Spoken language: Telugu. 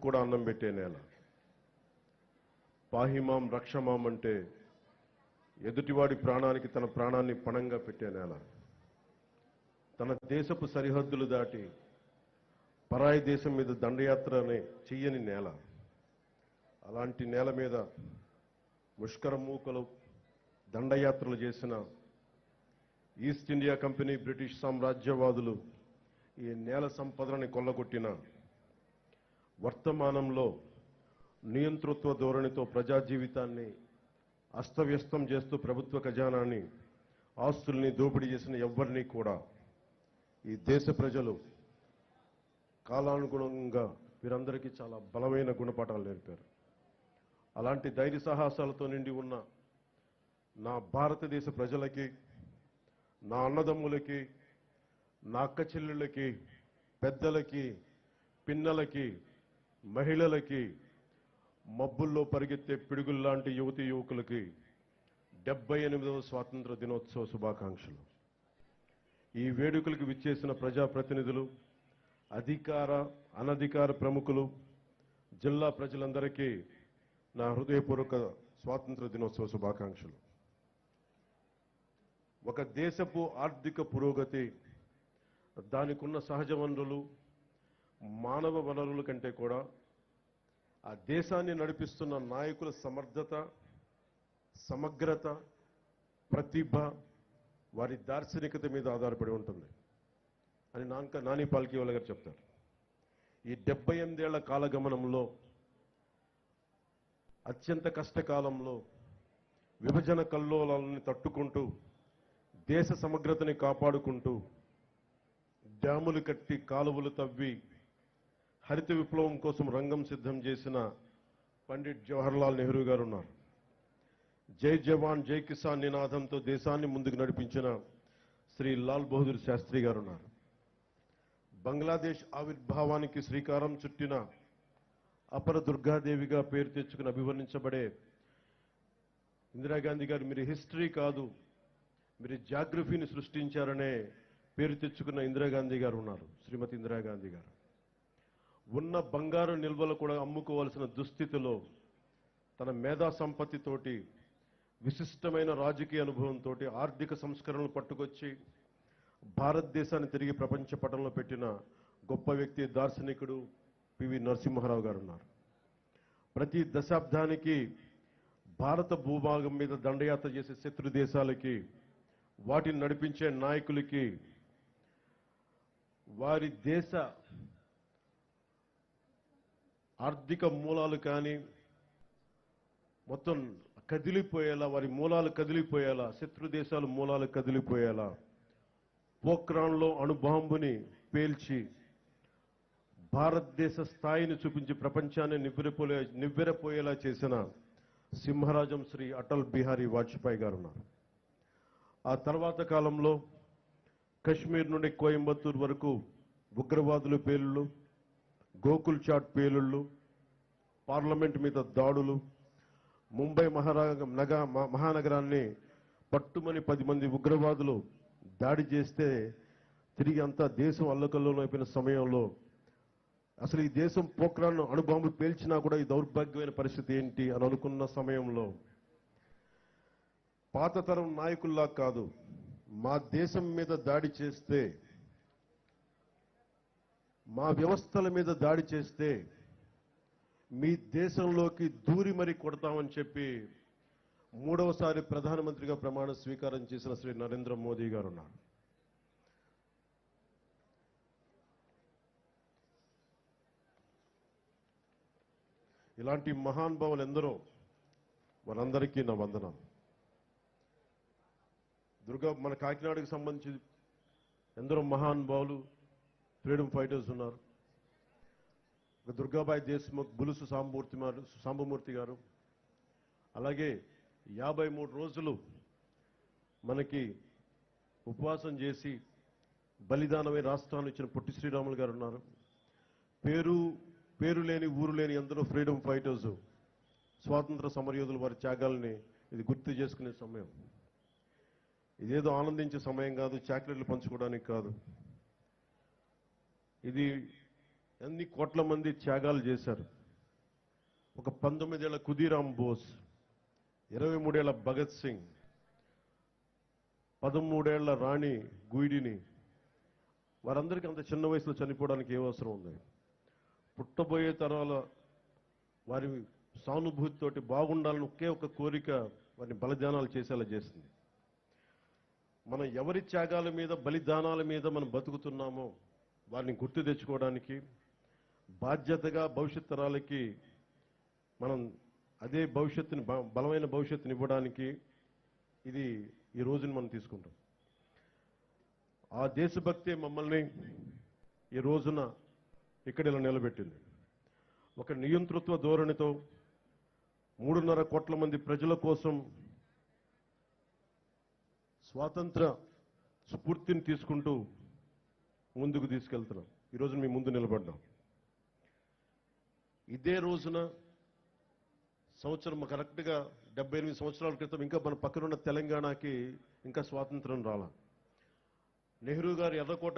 కూడా అన్నం పెట్టే నేల. పాహిమాం రక్షమాం అంటే ఎదుటివాడి ప్రాణానికి తన ప్రాణాన్ని పణంగా పెట్టే నేల. తన దేశపు సరిహద్దులు దాటి పరాయి దేశం మీద దండయాత్రనే చెయ్యని నేల. అలాంటి నేల మీద ముష్కర మూకలు దండయాత్రలు చేసిన ఈస్ట్ ఇండియా కంపెనీ, బ్రిటిష్ సామ్రాజ్యవాదులు ఈ నేల సంపదలని కొల్లగొట్టిన వర్తమానంలో నియంతృత్వ ధోరణితో ప్రజా జీవితాన్ని అస్తవ్యస్తం చేస్తూ ప్రభుత్వ ఖజానాన్ని, ఆస్తుల్ని దోపిడీ చేసిన ఎవ్వరినీ కూడా ఈ దేశ ప్రజలు కాలానుగుణంగా వీరందరికీ చాలా బలమైన గుణపాఠాలు నేర్పారు. అలాంటి ధైర్య సాహసాలతో నిండి ఉన్న నా భారతదేశ ప్రజలకి, నా అన్నదమ్ములకి, నా అక్క చెల్లెళ్ళకి, పెద్దలకి, పిన్నలకి, మహిళలకి, మబ్బుల్లో పరిగెత్తే పిడుగుల్లాంటి యువతి యువకులకి 78వ స్వాతంత్ర దినోత్సవ శుభాకాంక్షలు. ఈ వేడుకలకు విచ్చేసిన ప్రజాప్రతినిధులు, అధికార అనధికార ప్రముఖులు, జిల్లా ప్రజలందరికీ నా హృదయపూర్వక స్వాతంత్ర దినోత్సవ శుభాకాంక్షలు. ఒక దేశపు ఆర్థిక పురోగతి దానికున్న సహజ వనరులు, మానవ వనరుల కంటే కూడా ఆ దేశాన్ని నడిపిస్తున్న నాయకుల సమర్థత, సమగ్రత, ప్రతిభ, వారి దార్శనికత మీద ఆధారపడి ఉంటుంది అని నాని పాల్కీవాలా గారు చెప్తారు. ఈ 78 ఏళ్ల కాలగమనంలో, అత్యంత కష్టకాలంలో విభజన కల్లోలాలని తట్టుకుంటూ, దేశ సమగ్రతని కాపాడుకుంటూ, డ్యాములు కట్టి, కాలువలు తవ్వి, హరిత విప్లవం కోసం రంగం సిద్ధం చేసిన పండిట్ జవహర్లాల్ నెహ్రూ గారు ఉన్నారు. జై జవాన్ జై కిసాన్ నినాదంతో దేశాన్ని ముందుకు నడిపించిన శ్రీ లాల్ బహదూర్ శాస్త్రి గారు ఉన్నారు. బంగ్లాదేశ్ ఆవిర్భావానికి శ్రీకారం చుట్టిన అపర దుర్గాదేవిగా పేరు తెచ్చుకుని అభివర్ణించబడే ఇందిరాగాంధీ గారు, మీరు హిస్టరీ కాదు, మీరు జాగ్రఫీని సృష్టించారనే పేరు తెచ్చుకున్న ఇందిరాగాంధీ గారు ఉన్నారు. శ్రీమతి ఇందిరాగాంధీ గారు ఉన్న బంగారు నిల్వలు కూడా అమ్ముకోవాల్సిన దుస్థితిలో తన మేధా సంపత్తితోటి, విశిష్టమైన రాజకీయ అనుభవంతో ఆర్థిక సంస్కరణలు పట్టుకొచ్చి భారతదేశాన్ని తిరిగి ప్రపంచ పటంలో పెట్టిన గొప్ప వ్యక్తి, దార్శనికుడు పివి నరసింహారావు గారు ఉన్నారు. ప్రతి దశాబ్దానికి భారత భూభాగం మీద దండయాత్ర చేసే శత్రు దేశాలకి, వాటిని నడిపించే నాయకులకి వారి దేశ ఆర్థిక మూలాలు కానీ మొత్తం కదిలిపోయేలా, వారి మూలాలు కదిలిపోయేలా, శత్రు దేశాల మూలాలు కదిలిపోయేలా పోఖ్రాన్లో అణుబాంబుని పేల్చి భారతదేశ స్థాయిని చూపించి ప్రపంచాన్ని నివ్వెరపోయేలా చేసిన సింహరాజం శ్రీ అటల్ బిహారీ వాజ్పేయి గారు ఉన్నారు. ఆ తర్వాత కాలంలో కశ్మీర్ నుండి కోయంబత్తూరు వరకు ఉగ్రవాదులు పేలుళ్ళు, గోకుల్ చాట్ పేలుళ్ళు, పార్లమెంట్ మీద దాడులు, ముంబై మహానగరాన్ని పట్టుమని 10 మంది ఉగ్రవాదులు దాడి చేస్తే తిరిగి అంతా దేశం అల్లకల్లోలం అయిపోయిన సమయంలో, అసలు ఈ దేశం పోఖ్రాన్ అణుబాంబు పేల్చినా కూడా ఈ దౌర్భాగ్యమైన పరిస్థితి ఏంటి అని అనుకున్న సమయంలో పాత తరం నాయకుల్లా కాదు, మా దేశం మీద దాడి చేస్తే, మా వ్యవస్థల మీద దాడి చేస్తే మీ దేశంలోకి దూరి మరీ కొడతామని చెప్పి 3వసారి ప్రధానమంత్రిగా ప్రమాణ స్వీకారం చేసిన శ్రీ నరేంద్ర మోదీ గారు ఉన్నారు. ఇలాంటి మహానుభావులు ఎందరో, వారందరికీ నా వందనాలు. మన కాకినాడకు సంబంధించి ఎందరో మహానుభావులు, ఫ్రీడమ్ ఫైటర్స్ ఉన్నారు. దుర్గాబాయి దేశ్ముఖ్, బులుసు సాంబమూర్తి గారు, అలాగే 53 రోజులు మనకి ఉపవాసం చేసి బలిదానమై రాష్ట్రాన్ని ఇచ్చిన పొట్టి శ్రీరాములు గారు ఉన్నారు. పేరు లేని ఊరు లేని ఎందరో ఫ్రీడమ్ ఫైటర్స్, స్వాతంత్ర సమరయోధులు వారి త్యాగాల్ని ఇది గుర్తు చేసుకునే సమయం. ఇదేదో ఆనందించే సమయం కాదు, చాక్లెట్లు పంచుకోవడానికి కాదు. ఇది ఎన్ని కోట్ల మంది త్యాగాలు చేశారు. ఒక 19 ఏళ్ల ఖుదీరామ్ బోస్, 23 ఏళ్ల భగత్ సింగ్, 13 ఏళ్ల రాణి గుయిడిని, వారందరికీ అంత చిన్న వయసులో చనిపోవడానికి ఏ అవసరం ఉంది? పుట్టబోయే తరాల వారి సానుభూతితోటి బాగుండాలని ఒకే ఒక కోరిక వారిని బలిదానాలు చేసేలా చేసింది. మనం ఎవరి త్యాగాల మీద, బలిదానాల మీద మనం బతుకుతున్నామో వారిని గుర్తు తెచ్చుకోవడానికి, బాధ్యతగా భవిష్యత్ తరాలకి మనం అదే భవిష్యత్తుని, బలమైన భవిష్యత్తుని ఇవ్వడానికి ఇది ఈ రోజుని మనం తీసుకుంటాం. ఆ దేశభక్తే మమ్మల్ని ఈ రోజున ఇక్కడ ఇలా నిలబెట్టింది. ఒక నియంతృత్వ ధోరణితో 3.5 కోట్ల మంది ప్రజల కోసం స్వాతంత్ర స్ఫూర్తిని తీసుకుంటూ ముందుకు తీసుకెళ్తున్నాం. ఈరోజు మీ ముందు నిలబడ్డాం. ఇదే రోజున సంవత్సరం కరెక్ట్గా 78 సంవత్సరాల క్రితం ఇంకా మన పక్కనున్న తెలంగాణకి ఇంకా స్వాతంత్రం రాలా. నెహ్రూ గారు ఎర్రకోట